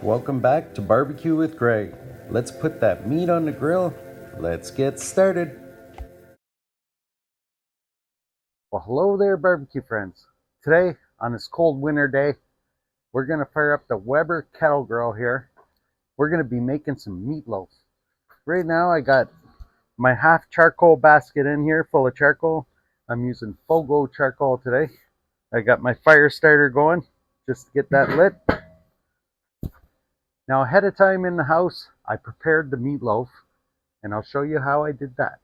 Welcome back to Barbecue with Greg. Let's put that meat on the grill. Let's get started. Well, hello there, barbecue friends. Today, on this cold winter day, we're going to fire up the Weber Kettle grill here. We're going to be making some meatloaf. Right now, I got my half charcoal basket in here full of charcoal. I'm using Fogo charcoal today. I got my fire starter going just to get that lit. Now, ahead of time in the house, I prepared the meatloaf, and I'll show you how I did that.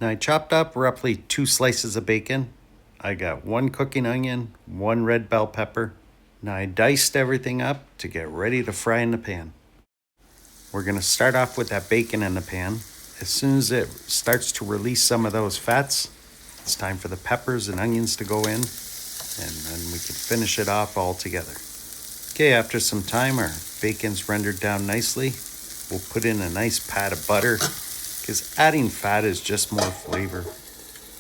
Now, I chopped up roughly 2 slices of bacon. I got 1 cooking onion, 1 red bell pepper. Now, I diced everything up to get ready to fry in the pan. We're going to start off with that bacon in the pan. As soon as it starts to release some of those fats, it's time for the peppers and onions to go in, and then we can finish it off all together. Okay, after some time, our bacon's rendered down nicely. We'll put in a nice pat of butter, because adding fat is just more flavor.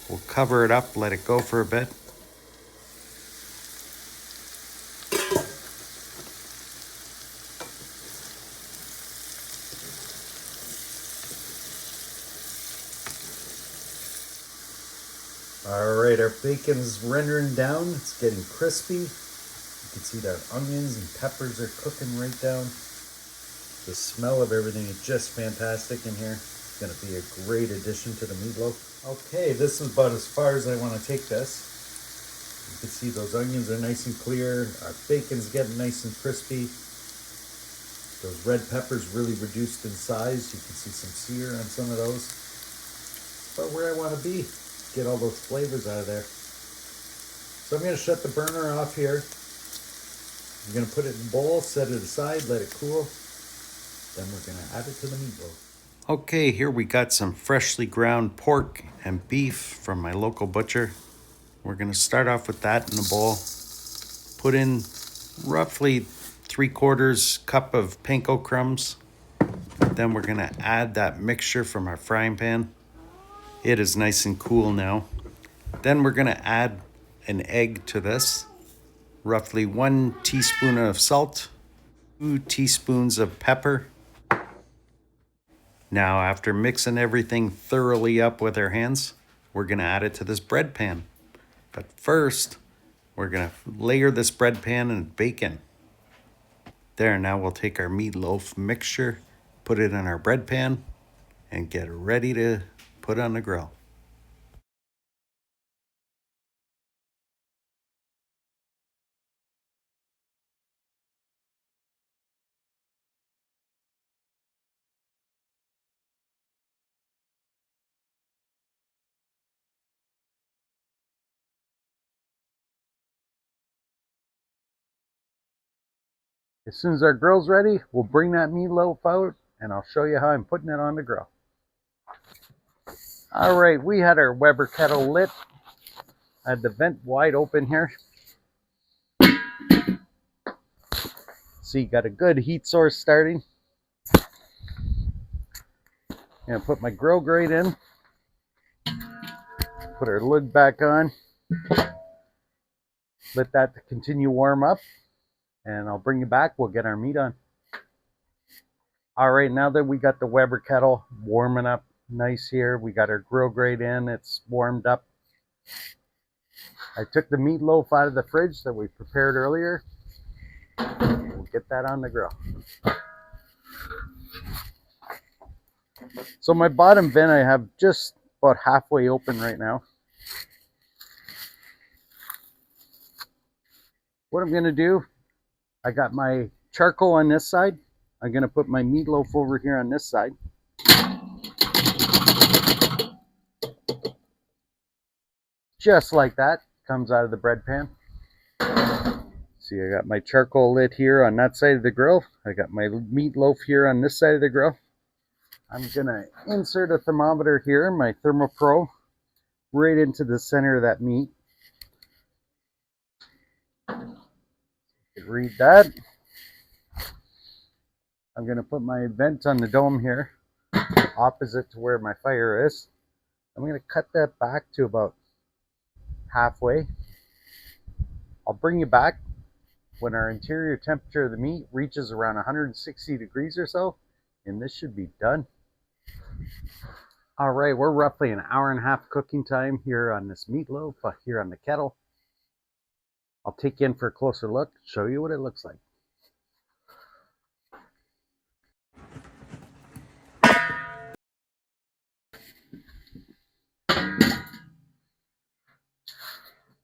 We'll cover it up, let it go for a bit. All right, our bacon's rendering down. It's getting crispy. You can see that onions and peppers are cooking right down. The smell of everything is just fantastic in here. It's going to be a great addition to the meatloaf. Okay, this is about as far as I want to take this. You can see those onions are nice and clear. Our bacon's getting nice and crispy. Those red peppers really reduced in size. You can see some sear on some of those. But where I want to be, get all those flavors out of there. So I'm going to shut the burner off here. I'm going to put it in a bowl, set it aside, let it cool. Then we're going to add it to the meatloaf. Okay, here we got some freshly ground pork and beef from my local butcher. We're going to start off with that in a bowl. Put in roughly 3/4 cup of panko crumbs. Then we're going to add that mixture from our frying pan. It is nice and cool now. Then we're going to add an egg to this. Roughly 1 teaspoon of salt, 2 teaspoons of pepper. Now, after mixing everything thoroughly up with our hands, we're going to add it to this bread pan. But first, we're going to layer this bread pan in bacon. There, now we'll take our meatloaf mixture, put it in our bread pan, and get ready to put on the grill. As soon as our grill's ready, we'll bring that meatloaf out and I'll show you how I'm putting it on the grill. All right, we had our Weber kettle lit. I had the vent wide open here. So you got a good heat source starting. I'm gonna put my grill grate in. Put our lid back on. Let that continue warm up. And I'll bring you back. We'll get our meat on. All right, now that we got the Weber kettle warming up nice here, we got our grill grate in. It's warmed up. I took the meatloaf out of the fridge that we prepared earlier. We'll get that on the grill. So my bottom vent I have just about halfway open right now. What I'm going to do, I got my charcoal on this side. I'm going to put my meatloaf over here on this side. Just like that, comes out of the bread pan. See, I got my charcoal lit here on that side of the grill. I got my meatloaf here on this side of the grill. I'm going to insert a thermometer here, my ThermoPro, right into the center of that meat. Read that. I'm going to put my vent on the dome here, opposite to where my fire is. I'm going to cut that back to about halfway. I'll bring you back when our interior temperature of the meat reaches around 160 degrees or so, and this should be done. All right, we're roughly an hour and a half cooking time here on this meatloaf here on the kettle. I'll take you in for a closer look, show you what it looks like.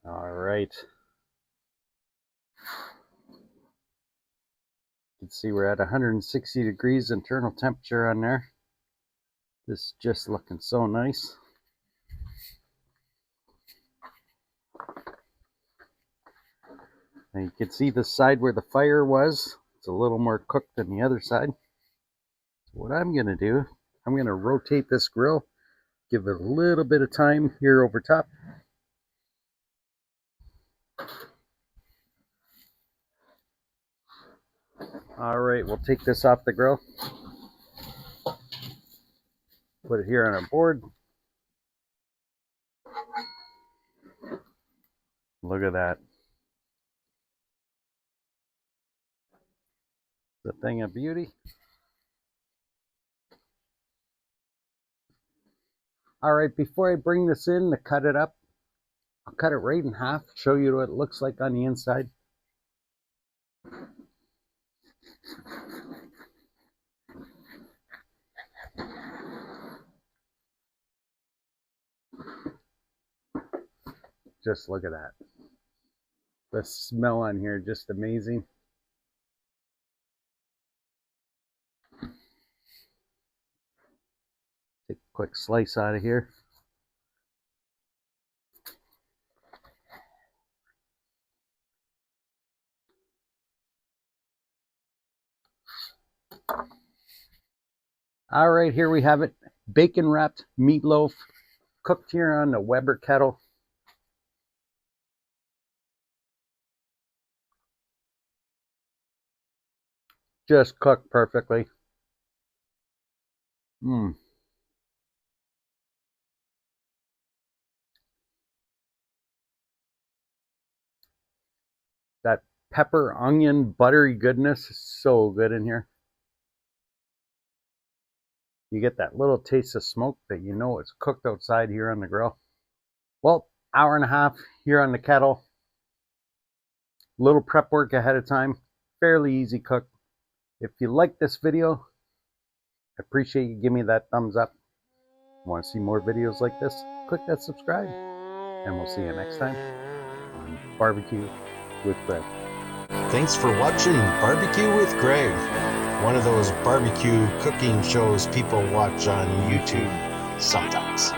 All right. You can see we're at 160 degrees internal temperature on there. This is just looking so nice. And you can see the side where the fire was, it's a little more cooked than the other side. So what I'm going to do, I'm going to rotate this grill, give it a little bit of time here over top. All right, we'll take this off the grill, put it here on our board. Look at that. The thing of beauty. All right, before I bring this in to cut it up, I'll cut it right in half, show you what it looks like on the inside. Just look at that. The smell on here, just amazing. Take a quick slice out of here. All right, here we have it. Bacon wrapped meatloaf, cooked here on the Weber kettle. Just cooked perfectly. That pepper, onion, buttery goodness is so good in here. You get that little taste of smoke that you know it's cooked outside here on the grill. Well, hour and a half here on the kettle. Little prep work ahead of time. Fairly easy cook. If you like this video, I appreciate you give me that thumbs up. Want to see more videos like this? Click that subscribe. And we'll see you next time on Barbecue with Greg. Thanks for watching Barbecue with Greg, one of those barbecue cooking shows people watch on YouTube sometimes.